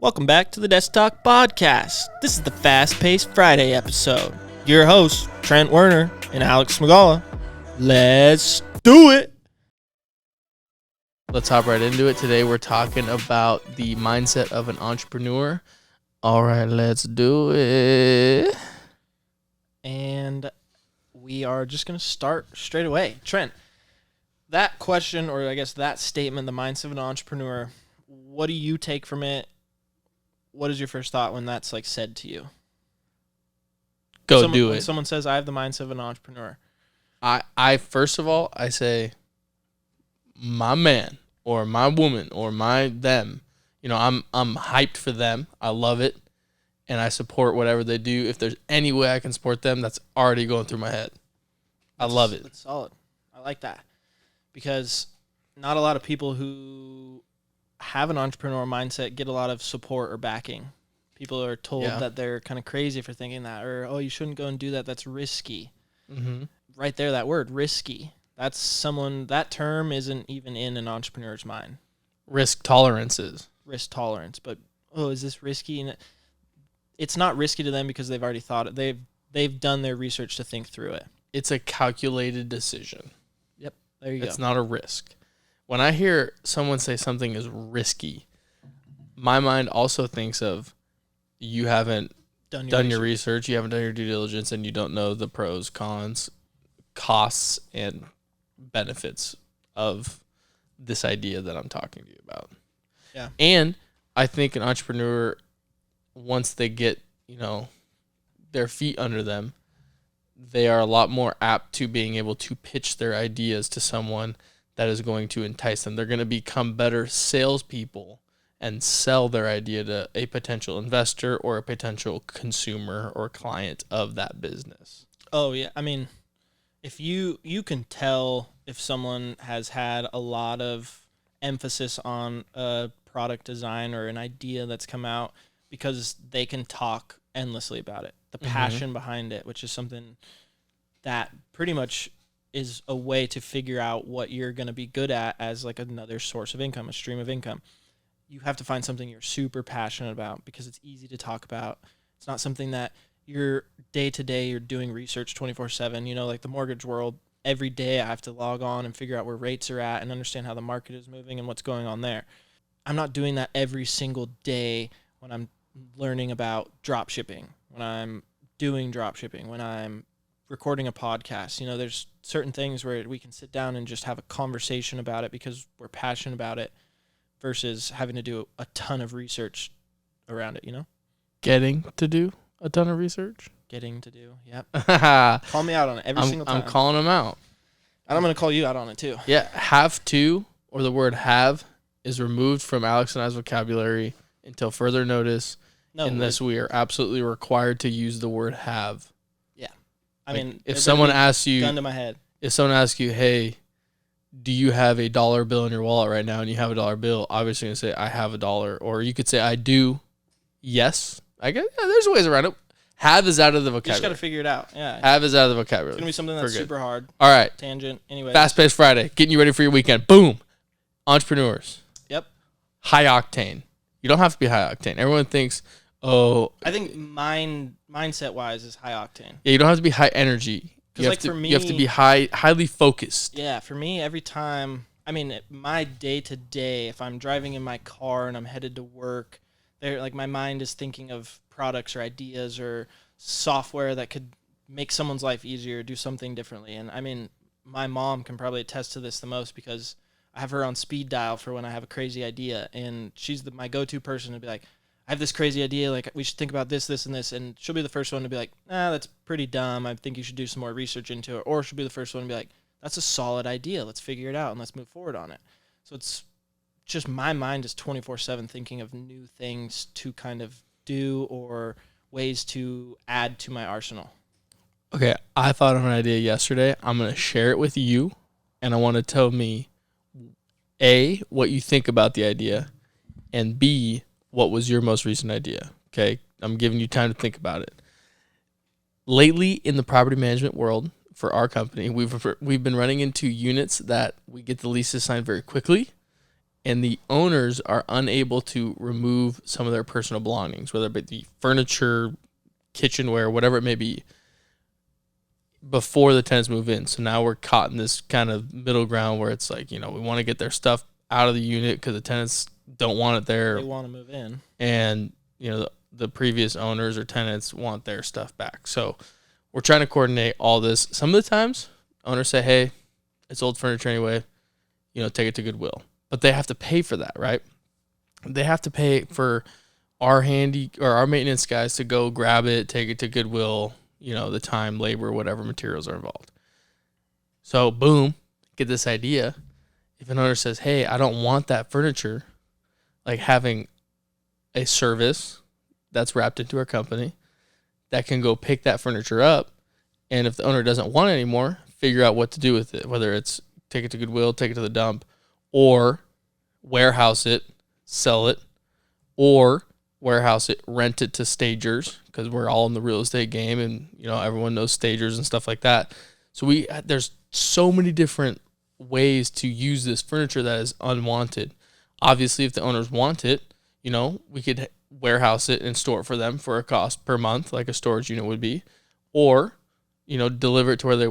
Welcome back to the Desk Talk Podcast. This is the fast-paced Friday episode. Your hosts, Trent Werner and alex.smagala. Let's do it! Let's hop right into it. Today we're talking about the mindset of an entrepreneur. All right, let's do it. And we are just going to start straight away. Trent, that question, or I guess that statement, the mindset of an entrepreneur, what do you take from it? What is your first thought when that's like said to you? Do it. When someone says, I have the mindset of an entrepreneur. I first of all, I say, my man or my woman or them. You know, I'm hyped for them. I love it. And I support whatever they do. If there's any way I can support them, that's already going through my head. I love it. That's solid. I like that. Because not a lot of people who have an entrepreneurial mindset get a lot of support or backing. People are told that they're kind of crazy for thinking that, or, oh, you shouldn't go and do that. That's risky. Mm-hmm. Right there, that word, risky. That's someone, that term isn't even in an entrepreneur's mind. Risk tolerances. Risk tolerance. But, oh, is this risky? And it's not risky to them because they've already thought it. They've done their research to think through it. It's a calculated decision. Yep, there you go. It's not a risk. When I hear someone say something is risky, my mind also thinks of you haven't done your research, you haven't done your due diligence, and you don't know the pros, cons, costs, and benefits of this idea that I'm talking to you about. Yeah. And I think an entrepreneur, once they get, their feet under them, they are a lot more apt to being able to pitch their ideas to someone that is going to entice them. They're going to become better salespeople and sell their idea to a potential investor or a potential consumer or client of that business. Oh, yeah. I mean, if you can tell if someone has had a lot of emphasis on a product design or an idea that's come out because they can talk endlessly about it. The passion behind it, which is something that pretty much is a way to figure out what you're going to be good at as like another source of income, a stream of income. You have to find something you're super passionate about because it's easy to talk about. It's not something that you're day to day, you're doing research 24/7, like the mortgage world. Every day I have to log on and figure out where rates are at and understand how the market is moving and what's going on there. I'm not doing that every single day when I'm learning about drop shipping, when I'm doing drop shipping, when I'm recording a podcast. There's certain things where we can sit down and just have a conversation about it because we're passionate about it versus having to do a ton of research around it, Getting to do a ton of research? Getting to do, yep. Call me out on it every single time. I'm calling them out. And I'm going to call you out on it too. Yeah, have to, or the word have, is removed from Alex and I's vocabulary until further notice, unless we are absolutely required to use the word have. I mean, if someone asks you, gun to my head. If someone asks you, hey, do you have $1 bill in your wallet right now? And you have $1 bill, obviously you're going to say, I have $1. Or you could say, I do. Yes. I guess there's ways around it. Have is out of the vocabulary. You just got to figure it out. Yeah. Have is out of the vocabulary. It's going to be something that's super hard. All right. Tangent. Anyway. Fast-paced Friday. Getting you ready for your weekend. Boom. Entrepreneurs. Yep. High octane. You don't have to be high octane. Everyone thinks, oh. I think mindset-wise is high octane. Yeah, you don't have to be high energy. For me, you have to be highly focused. Yeah, for me, every time, my day-to-day, if I'm driving in my car and I'm headed to work, my mind is thinking of products or ideas or software that could make someone's life easier, do something differently. And, my mom can probably attest to this the most because I have her on speed dial for when I have a crazy idea, and she's my go-to person to be like, I have this crazy idea, like we should think about this, this, and this, and she'll be the first one to be like, nah, that's pretty dumb. I think you should do some more research into it. Or she'll be the first one to be like, that's a solid idea. Let's figure it out and let's move forward on it. So it's just my mind is 24/7 thinking of new things to kind of do or ways to add to my arsenal. Okay, I thought of an idea yesterday. I'm going to share it with you, and I want to tell me, A, what you think about the idea, and B, what was your most recent idea? Okay, I'm giving you time to think about it. Lately, in the property management world, for our company, we've been running into units that we get the leases signed very quickly, and the owners are unable to remove some of their personal belongings, whether it be furniture, kitchenware, whatever it may be, before the tenants move in. So now we're caught in this kind of middle ground where it's like, we want to get their stuff out of the unit because the tenants don't want it there. They want to move in. And, the previous owners or tenants want their stuff back. So we're trying to coordinate all this. Some of the times owners say, hey, it's old furniture anyway, take it to Goodwill. But they have to pay for that, right? They have to pay for our maintenance guys to go grab it, take it to Goodwill, the time, labor, whatever materials are involved. So boom, get this idea. If an owner says, hey, I don't want that furniture, like having a service that's wrapped into our company that can go pick that furniture up, and if the owner doesn't want it anymore, figure out what to do with it, whether it's take it to Goodwill, take it to the dump, or warehouse it, sell it, or warehouse it, rent it to stagers, because we're all in the real estate game, and everyone knows stagers and stuff like that. So there's so many different ways to use this furniture that is unwanted. Obviously, if the owners want it, we could warehouse it and store it for them for a cost per month, like a storage unit would be, or deliver it to where they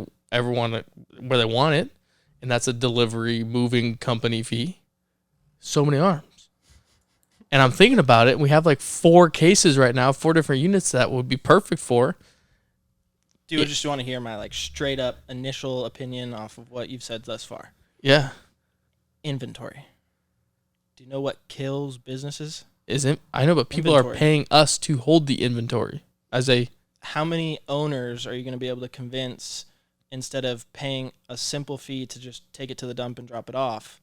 want it, and that's a delivery moving company fee. So many arms. And I'm thinking about it. We have like 4 cases right now, 4 different units that would be perfect for. Do you just want to hear my straight up initial opinion off of what you've said thus far? Yeah. Inventory. Do you know what kills businesses? I know, but people are paying us to hold the inventory How many owners are you going to be able to convince, instead of paying a simple fee to just take it to the dump and drop it off,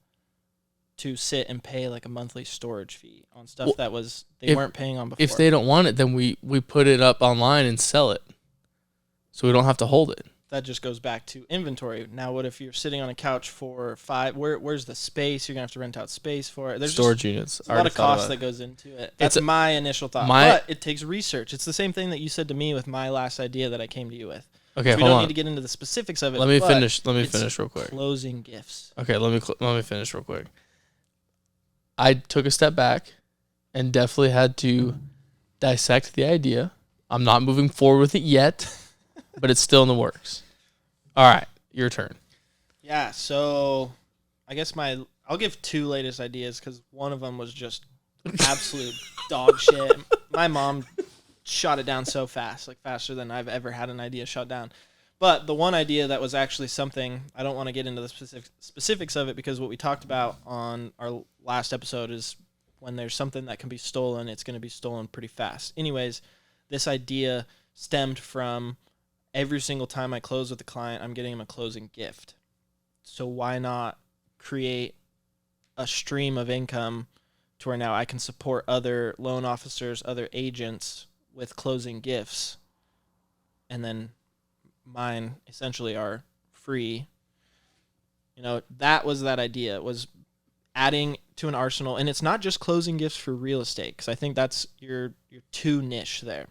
to sit and pay like a monthly storage fee on stuff that they weren't paying on before? If they don't want it, then we put it up online and sell it, so we don't have to hold it. That just goes back to inventory. Now, what if you're sitting on a couch for 5? Where's the space? You're going to have to rent out space for it. There's storage units. A lot of cost that goes into it. That's my initial thought. But it takes research. It's the same thing that you said to me with my last idea that I came to you with. Okay, hold on. We don't need to get into the specifics of it. Let me finish real quick. Closing gifts. Okay, let me finish real quick. I took a step back and definitely had to dissect the idea. I'm not moving forward with it yet, but it's still in the works. All right, your turn. Yeah, so I guess I'll give 2 latest ideas because one of them was just absolute dog shit. My mom shot it down so fast, faster than I've ever had an idea shot down. But the one idea that was actually something, I don't want to get into the specifics of it, because what we talked about on our last episode is when there's something that can be stolen, it's going to be stolen pretty fast. Anyways, this idea stemmed from every single time I close with a client, I'm getting them a closing gift. So why not create a stream of income to where now I can support other loan officers, other agents with closing gifts, and then mine essentially are free. That was that idea, was adding to an arsenal. And it's not just closing gifts for real estate, because I think that's your too niche there.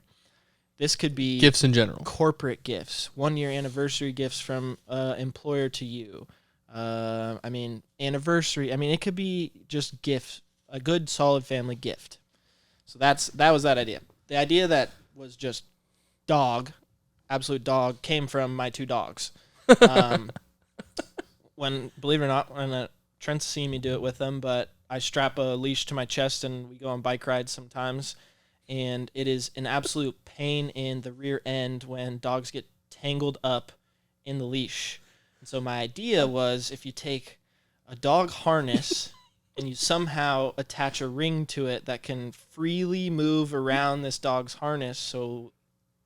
This could be gifts in general, corporate gifts, 1-year anniversary gifts from employer to you. Anniversary. It could be just gifts, a good solid family gift. So that was that idea. The idea that was just absolute dog, came from my 2 dogs. Believe it or not, when Trent's seen me do it with them, but I strap a leash to my chest and we go on bike rides sometimes. And it is an absolute pain in the rear end when dogs get tangled up in the leash. And so my idea was, if you take a dog harness and you somehow attach a ring to it that can freely move around this dog's harness, so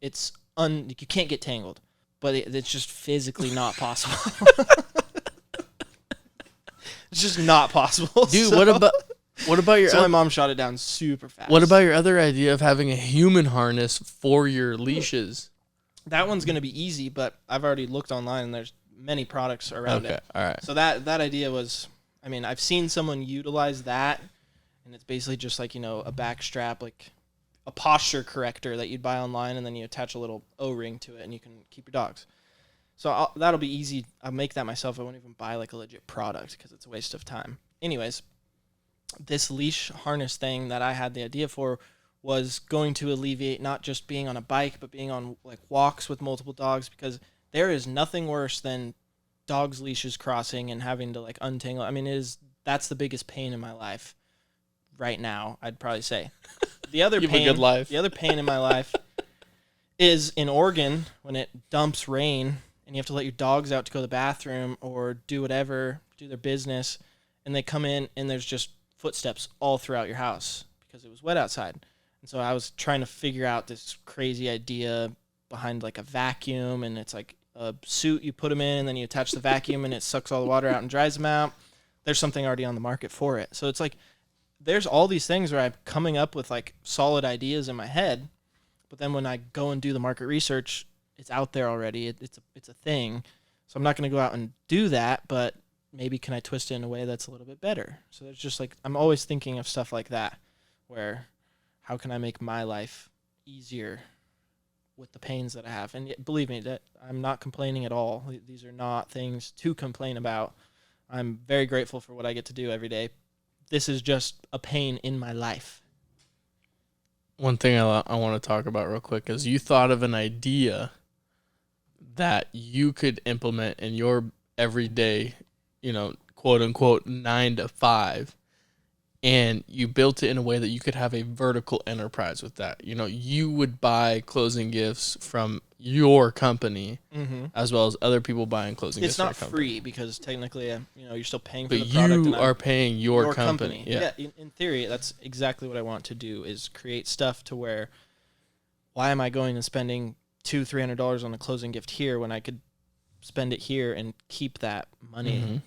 it's you can't get tangled, but it's just physically not possible. It's just not possible. Dude, what about your... So my mom shot it down super fast. What about your other idea of having a human harness for your leashes? That one's going to be easy, but I've already looked online and there's many products around it. All right. So that idea was, I've seen someone utilize that, and it's basically just a back strap, like a posture corrector that you'd buy online, and then you attach a little O-ring to it and you can keep your dogs. So that'll be easy. I'll make that myself. I won't even buy a legit product because it's a waste of time. Anyways, this leash harness thing that I had the idea for was going to alleviate not just being on a bike, but being on like walks with multiple dogs, because there is nothing worse than dogs' leashes crossing and having to like untangle. I mean, that's the biggest pain in my life right now, I'd probably say. The other You have a good life. The other pain in my life is in Oregon when it dumps rain and you have to let your dogs out to go to the bathroom or do whatever, do their business, and they come in and there's just footsteps all throughout your house because it was wet outside. And so I was trying to figure out this crazy idea behind like a vacuum, and it's like a suit you put them in and then you attach the vacuum and it sucks all the water out and dries them out. There's something already on the market for it. So it's like there's all these things where I'm coming up with like solid ideas in my head, but then when I go and do the market research, it's out there already. It's a thing. So I'm not going to go out and do that, but maybe can I twist it in a way that's a little bit better? So there's just like, I'm always thinking of stuff like that, where how can I make my life easier with the pains that I have? And yet, believe me, that I'm not complaining at all. These are not things to complain about. I'm very grateful for what I get to do every day. This is just a pain in my life. One thing I want to talk about real quick is you thought of an idea that you could implement in your everyday, quote unquote 9 to 5, and you built it in a way that you could have a vertical enterprise with that. You would buy closing gifts from your company, as well as other people buying closing gifts. It's not from your company. free because technically, you're still paying for But the product. you are paying your company. Yeah, in theory, that's exactly what I want to do, is create stuff to where, why am I going and spending $200-$300 on a closing gift here when I could spend it here and keep that money? Mm-hmm.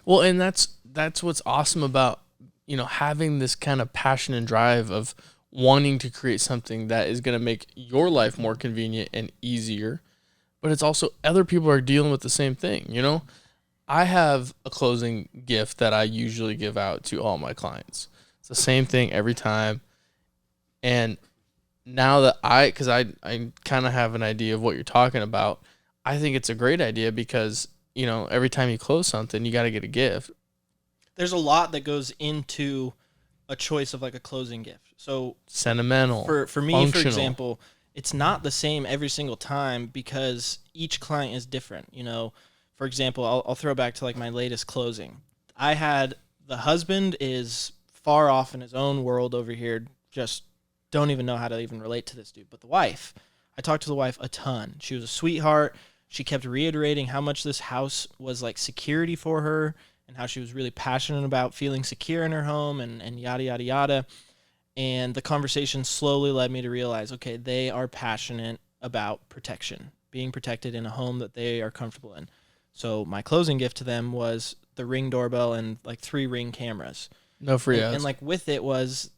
Well, and that's what's awesome about having this kind of passion and drive of wanting to create something that is going to make your life more convenient and easier, but it's also other people are dealing with the same thing. I have a closing gift that I usually give out to all my clients. It's the same thing every time. And now that I kind of have an idea of what you're talking about, I think it's a great idea because, every time you close something, you got to get a gift. There's a lot that goes into a choice of like a closing gift. So sentimental, for me, functional. for example, it's not the same every single time because each client is different. For example, I'll throw back to like my latest closing. I had the husband is far off in his own world over here, just don't even know how to even relate to this dude. But the wife, I talked to the wife a ton. She was a sweetheart. She kept reiterating how much this house was like security for her and how she was really passionate about feeling secure in her home and yada, yada, yada. And the conversation slowly led me to realize, okay, they are passionate about protection, being protected in a home that they are comfortable in. So my closing gift to them was the Ring doorbell and like 3 Ring cameras. No free ads. And like with it was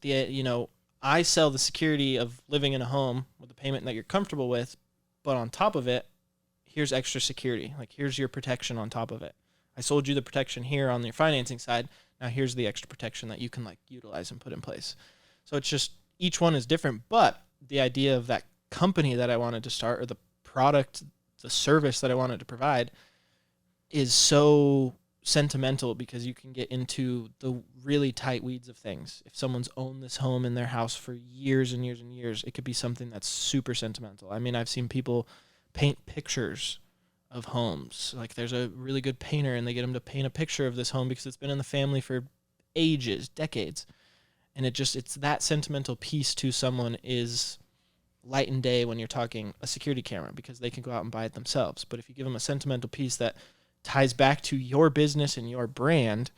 I sell the security of living in a home with a payment that you're comfortable with, but on top of it, here's extra security. Like here's your protection on top of it. I sold you the protection here on your financing side. Now here's the extra protection that you can like utilize and put in place. So it's just each one is different, but the idea of that company that I wanted to start, or the product, the service that I wanted to provide, is so sentimental because you can get into the really tight weeds of things. If someone's owned this home in their house for years and years and years, it could be something that's super sentimental. I mean, I've seen people paint pictures of homes. Like there's a really good painter and they get him to paint a picture of this home because it's been in the family for ages, decades. And it's that sentimental piece to someone is light and day when you're talking a security camera, because they can go out and buy it themselves. But if you give them a sentimental piece that ties back to your business and your brand,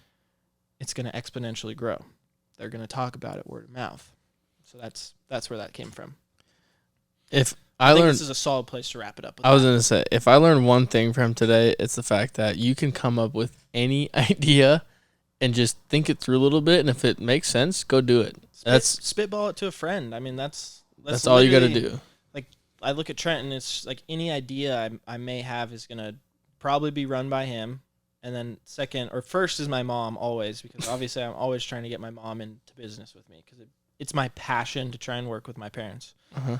it's going to exponentially grow. They're going to talk about it word of mouth. So that's where that came from. I think this is a solid place to wrap it up. I was going to say, if I learned one thing from today, it's the fact that you can come up with any idea and just think it through a little bit, and if it makes sense, go do it. Spitball it to a friend. I mean, that's all you got to do. Like I look at Trent, and it's like any idea I may have is gonna probably be run by him, and then first is my mom always, because obviously I'm always trying to get my mom into business with me because it's my passion to try and work with my parents. Uh-huh.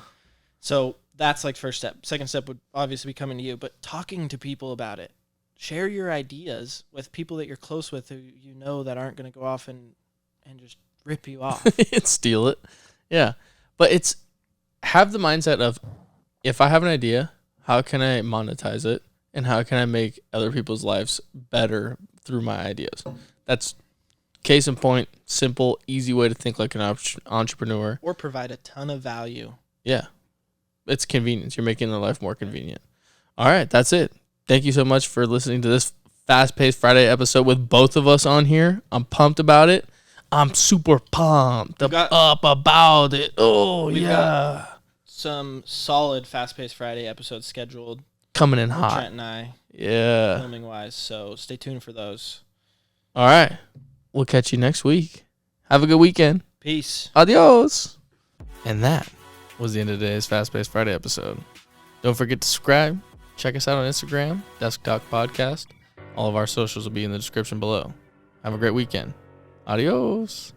So that's like first step. Second step would obviously be coming to you, but talking to people about it. Share your ideas with people that you're close with who that aren't going to go off and and just rip you off. And steal it. Yeah. But it's have the mindset of, if I have an idea, how can I monetize it? And how can I make other people's lives better through my ideas? That's case in point, simple, easy way to think like an entrepreneur. Or provide a ton of value. Yeah. It's convenience. You're making their life more convenient. All right. That's it. Thank you so much for listening to this Fast-Paced Friday episode with both of us on here. I'm pumped about it. I'm super pumped up about it. Oh, yeah. Some solid Fast-Paced Friday episodes scheduled. Coming in hot. Trent and I. Yeah. Filming wise. So stay tuned for those. All right. We'll catch you next week. Have a good weekend. Peace. Adios. And that was the end of today's Fast-Paced Friday episode. Don't forget to subscribe. Check us out on Instagram, Desk Talk Podcast. All of our socials will be in the description below. Have a great weekend. Adios.